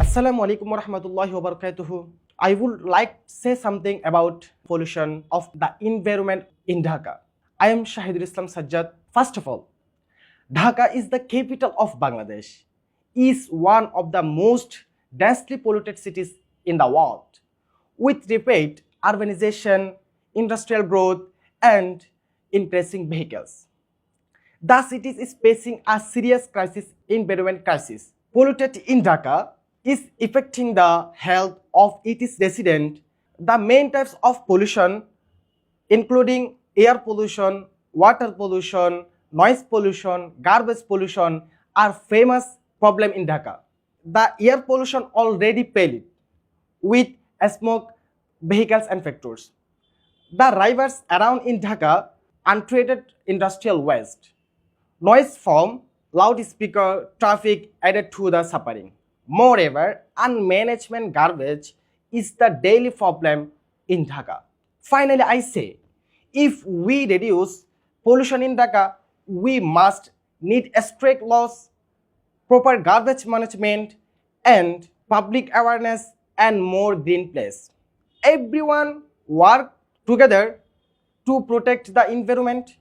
Assalamu alaikum warahmatullahi wabarakatuh. I would like to say something about pollution of the environment in Dhaka. I am Shahidul Islam Sajjad. First of all, Dhaka is the capital of Bangladesh, is one of the most densely polluted cities in the world, with rapid urbanization, industrial growth, and increasing vehicles. The city is facing a serious environment crisis. Polluted in Dhaka is affecting the health of its residents. The main types of pollution, including air pollution, water pollution, noise pollution, garbage pollution, are famous problem in Dhaka. The air pollution already paled with smoke, vehicles and factories. The rivers around in Dhaka untreated industrial waste. Noise from loudspeaker traffic added to the suffering. Moreover, unmanagement garbage is the daily problem in Dhaka. Finally, I say, if we reduce pollution in Dhaka, we must need strict laws, proper garbage management, and public awareness and more green place. Everyone work together to protect the environment.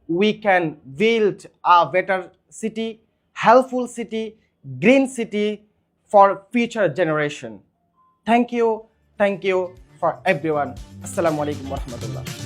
We can build a better city, helpful city, green city for future generation. Thank you for everyone. Assalamu alaikum warahmatullah.